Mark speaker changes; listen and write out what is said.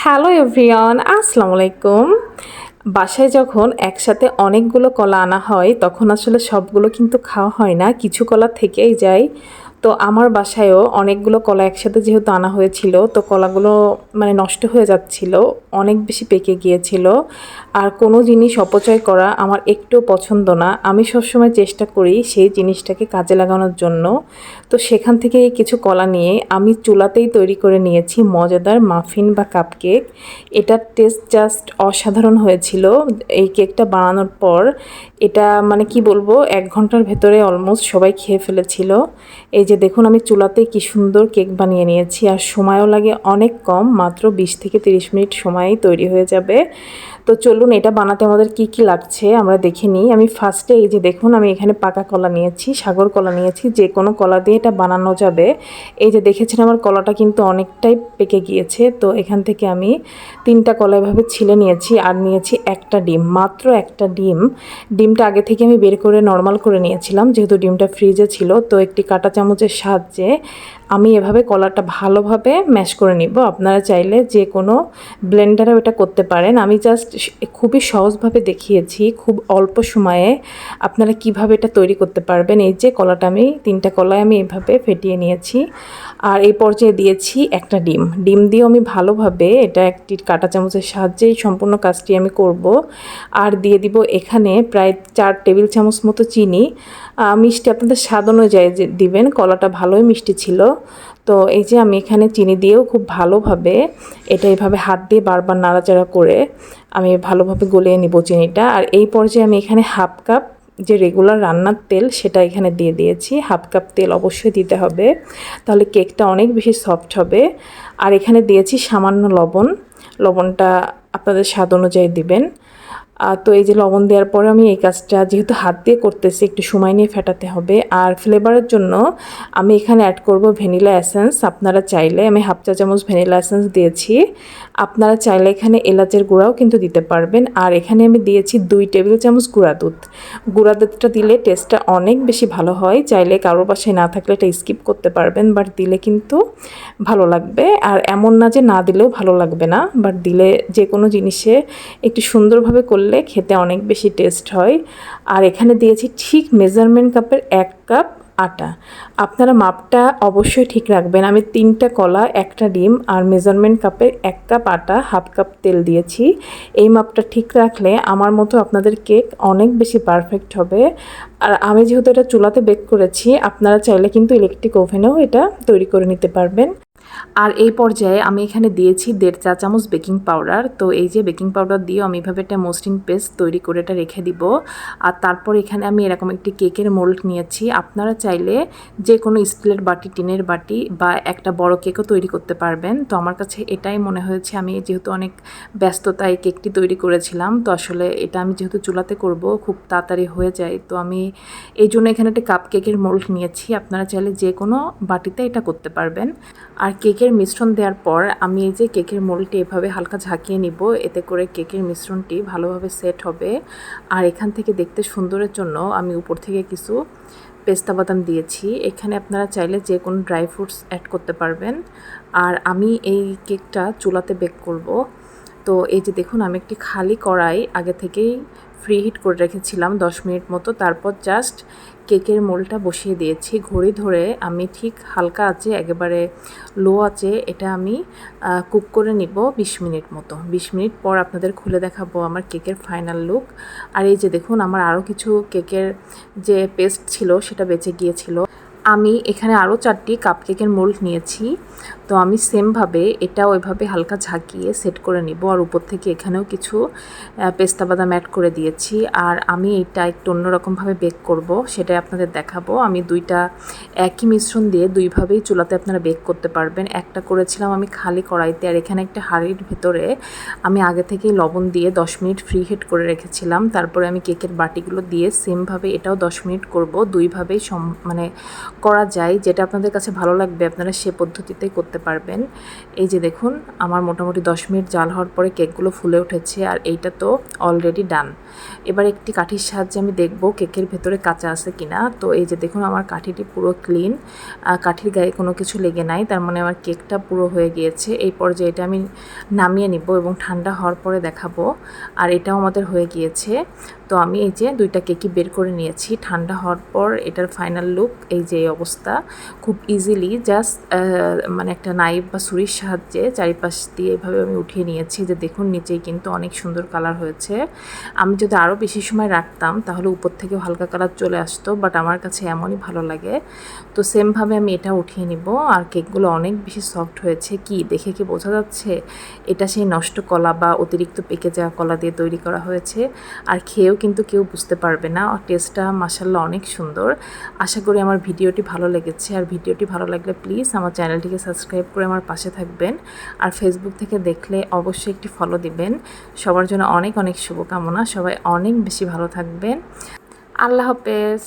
Speaker 1: Hello everyone, আসসালামু আলাইকুম। বাসায় যখন একসাথে অনেকগুলো কলা আনা হয় তখন আসলে সবগুলো কিন্তু খাওয়া হয় না, কিছু কলা থেকেই যায়। তো আমার বাসায়ও অনেকগুলো কলা একসাথে যেহেতু আনা হয়েছিল, তো কলাগুলো নষ্ট হয়ে যাচ্ছিল, অনেক বেশি পেকে গিয়েছিল। আর কোনো জিনিস অপচয় করা আমার একটুও পছন্দ না। আমি সবসময় চেষ্টা করি সেই জিনিসটাকে কাজে লাগানোর জন্য। তো সেখান থেকে কিছু কলা নিয়ে আমি চুলাতেই তৈরি করে নিয়েছি মজাদার মাফিন বা কাপকেক। এটার টেস্ট জাস্ট অসাধারণ হয়েছিল। এই কেকটা বানানোর পর এটা কি বলবো, 1 ঘন্টার ভেতরে অলমোস্ট সবাই খেয়ে ফেলেছিল। এই যে দেখুন, আমি চুলাতেই কি সুন্দর কেক বানিয়ে নিয়েছি, আর সময়ও লাগে অনেক কম, মাত্র 20 থেকে 30 মিনিট সময়েই তৈরি হয়ে যাবে। তো চলুন এটা বানাতে আমাদের কি কি লাগছে আমরা দেখে নিই। আমি ফার্স্টে এই যে দেখুন, আমি এখানে পাকা কলা নিয়েছি, সাগর কলা নিয়েছি, যে কোনো কলা দিয়ে এটা বানানো যাবে। এই যে দেখেছেন আমার কলাটা কিন্তু অনেকটাই পেকে গিয়েছে। তো এখান থেকে আমি 3টা কলা এভাবে ছিলে নিয়েছি, আর নিয়েছি একটা ডিম, মাত্র একটা ডিম। ডিমটা আগে থেকে আমি বের করে নর্মাল করে নিয়েছিলাম, যেহেতু ডিমটা ফ্রিজে ছিল। তো একটি কাঁটা চামচের সাহায্যে আমি এভাবে কলাটা ভালোভাবে ম্যাশ করে নিব। আপনারা চাইলে যে কোনো ব্লেন্ডারেও এটা করতে পারেন। আমি জাস্ট খুবই সহজভাবে দেখিয়েছি, খুব অল্প সময়ে আপনারা কিভাবে এটা তৈরি করতে পারবেন। এই যে কলাটা, আমি 3টা কলাই আমি এভাবে ফেটিয়ে নিয়েছি, আর এই পর্যায়ে দিয়েছি একটা ডিম। ডিম দিয়েও আমি ভালোভাবে এটা একটি কাঁটা চামচের সাহায্যেই সম্পূর্ণ কাজটি আমি করব। আর দিয়ে দিব এখানে প্রায় 4 টেবিল চামচ মতো চিনি। মিষ্টি আপনাদের স্বাদ অনুযায়ী দিবেন, কলাটা ভালোই মিষ্টি ছিল। তো এই যে আমি এখানে চিনি দিয়েও খুব ভালোভাবে এটা এইভাবে হাত দিয়ে বারবার নাড়াচাড়া করে আমি ভালোভাবে গলিয়ে নিব চিনিটা। আর এই পর্যায়ে আমি এখানে হাফ কাপ যে রেগুলার রান্নার তেল সেটা এখানে দিয়ে দিয়েছি। হাফ কাপ তেল অবশ্যই দিতে হবে, তাহলে কেকটা অনেক বেশি সফট হবে। আর এখানে দিয়েছি সামান্য লবণ। লবণটা আপনাদের স্বাদ অনুযায়ী দিবেন। তো এই যে লবণ দেওয়ার পরে আমি এই কাজটা যেহেতু হাত দিয়ে করতেছি, একটু সময় নিয়ে ফেটাতে হবে। আর ফ্লেভারের জন্য আমি এখানে অ্যাড করব ভ্যানিলা এসেন্স। আপনারা চাইলে, আমি হাফ চা চামচ ভ্যানিলা এসেন্স দিয়েছি, আপনারা চাইলে এখানে এলাচের গুঁড়াও কিন্তু দিতে পারবেন। আর এখানে আমি দিয়েছি 2 টেবিল চামচ গুঁড়া দুধ। গুঁড়া দুধটা দিলে টেস্টটা অনেক বেশি ভালো হয়। চাইলে কারোর বাসায় না থাকলে এটা স্কিপ করতে পারবেন, বাট দিলে কিন্তু ভালো লাগবে। আর এমন না যে না দিলেও ভালো লাগবে না, বাট দিলে যে কোনো জিনিসে একটু সুন্দরভাবে করলে খেতে অনেক বেশি টেস্ট হয়। আর এখানে দিয়েছি ঠিক মেজারমেন্ট কাপের 1 কাপ আটা। আপনারা মাপটা অবশ্যই ঠিক রাখবেন। আমি 3টা কলা, একটা ডিম আর মেজারমেন্ট কাপের 1 কাপ আটা, হাফ কাপ তেল দিয়েছি। এই মাপটা ঠিক রাখলে আমার মতো আপনাদের কেক অনেক বেশি পারফেক্ট হবে। আর আমি যেহেতু এটা চুলাতে বেক করেছি, আপনারা চাইলে কিন্তু ইলেকট্রিক ওভেনেও এটা তৈরি করে নিতে পারবেন। আর এই পর্যায়ে আমি এখানে দিয়েছি 1.5 চা চামচ বেকিং পাউডার। তো এই যে বেকিং পাউডার দিয়েও আমি এভাবে একটা মসৃণ পেস্ট তৈরি করে এটা রেখে দিব। আর তারপর এখানে আমি এরকম একটি কেকের মোল্ড নিয়েছি। আপনারা চাইলে যে কোনো স্টিলের বাটি, টিনের বাটি বা একটা বড় কেকও তৈরি করতে পারবেন। তো আমার কাছে এটাই মনে হয়েছে, আমি যেহেতু অনেক ব্যস্ততায় কেকটি তৈরি করেছিলাম, তো আসলে এটা আমি যেহেতু চুলাতে করব খুব তাড়াতাড়ি হয়ে যায়, তো আমি এই জন্য এখানে একটা কাপ কেকের মোল্ড নিয়েছি। আপনারা চাইলে যে কোনো বাটিতে এটা করতে পারবেন। আর কেকের মিশ্রণ দেওয়ার পর আমি এই যে কেকের মোল্ডটি এভাবে হালকা ঝাঁকিয়ে নিব, এতে করে কেকের মিশ্রণটি ভালোভাবে সেট হবে। আর এখান থেকে দেখতে সুন্দরের জন্য আমি উপর থেকে কিছু পেস্তা বাদাম দিয়েছি। এখানে আপনারা চাইলে যে কোনো ড্রাই ফ্রুটস অ্যাড করতে পারবেন। আর আমি এই কেকটা চুলাতে বেক করব। তো এই যে দেখুন, আমি একটি খালি কড়াই আগে থেকেই ফ্রি হিট করে রেখেছিলাম 10 মিনিট মতো। তারপর জাস্ট কেকের মোলটা বসিয়ে দিয়েছি। ঘড়ি ধরে আমি ঠিক হালকা আঁচে, একেবারে লো আঁচে এটা আমি কুক করে নিব 20 মিনিট মতো। 20 মিনিট পর আপনাদের খুলে দেখাবো আমার কেকের ফাইনাল লুক। আর এই যে দেখুন, আমার আরও কিছু কেকের যে পেস্ট ছিল সেটা বেঁচে গিয়েছিল। আমি এখানে আরও 4টি কাপকেকের মোল্ড নিয়েছি। তো আমি সেমভাবে এটাও এভাবে হালকা ঝাঁকিয়ে সেট করে নিব। আর উপর থেকে এখানেও কিছু পেস্তা বাদাম অ্যাড করে দিয়েছি। আর আমি এটা একটু অন্যরকমভাবে বেক করব, সেটাই আপনাদের দেখাবো। আমি 2টা একই মিশ্রণ দিয়ে 2ভাবেই চুলাতে আপনারা বেক করতে পারবেন। একটা করেছিলাম আমি খালি কড়াইতে, আর এখানে একটা হাঁড়ির ভেতরে আমি আগে থেকেই লবণ দিয়ে 10 মিনিট ফ্রি হিট করে রেখেছিলাম। তারপরে আমি কেকের বাটিগুলো দিয়ে সেমভাবে এটাও 10 মিনিট করব। 2ভাবেই করা যায়, যেটা আপনাদের কাছে ভালো লাগবে আপনারা সে পদ্ধতিতেই করতে পারবেন। এই যে দেখুন আমার মোটামুটি 10 মিনিট জাল হওয়ার পরে কেকগুলো ফুলে উঠেছে, আর এইটা তো অলরেডি ডান। এবার একটি কাঠির সাহায্যে আমি দেখব কেকের ভেতরে কাঁচা আছে কিনা। তো এই যে দেখুন আমার কাঠিটি পুরো ক্লিন, কাঠির গায়ে কোনো কিছু লেগে নাই, তার মানে আমার কেকটা পুরো হয়ে গিয়েছে। এই পর্যায়ে এটা আমি নামিয়ে নিব এবং ঠান্ডা হওয়ার পরে দেখাবো। আর এটাও আমাদের হয়ে গিয়েছে। তো আমি এই যে 2টা কেকই বের করে নিয়েছি ঠান্ডা হওয়ার পর। এটার ফাইনাল লুক এই যে অবস্থা। খুব ইজিলি জাস্ট মানে একটা নাইফ বা ছুরির সাহায্যে চারিপাশ দিয়ে এভাবে আমি উঠিয়ে নিয়েছি। যে দেখুন নিচেই কিন্তু অনেক সুন্দর কালার হয়েছে। আমি যদি আরও বেশি সময় রাখতাম তাহলে উপর থেকেও হালকা কালার চলে আসতো, বাট আমার কাছে এমনই ভালো লাগে। তো সেমভাবে আমি এটা উঠিয়ে নিব। আর কেকগুলো অনেক বেশি সফট হয়েছে। কি দেখে কি বোঝা যাচ্ছে এটা সেই নষ্ট কলা বা অতিরিক্ত পেকে যাওয়া কলা দিয়ে তৈরি করা হয়েছে। আর খেয়েও কিন্তু কেউ বুঝতে পারবে না। টেস্টটা মাশাআল্লাহ অনেক সুন্দর। আশা করি আমার ভিডিওটি ভালো লেগেছে। আর ভিডিওটি ভালো লাগলে প্লিজ আমার চ্যানেলটিকে সাবস্ক্রাইব করে আমার পাশে থাকবেন। আর ফেসবুক থেকে দেখলে অবশ্যই একটি ফলো দিবেন। সবার জন্য অনেক অনেক শুভকামনা। সবাই অনেক বেশি ভালো থাকবেন। আল্লাহ হাফেজ।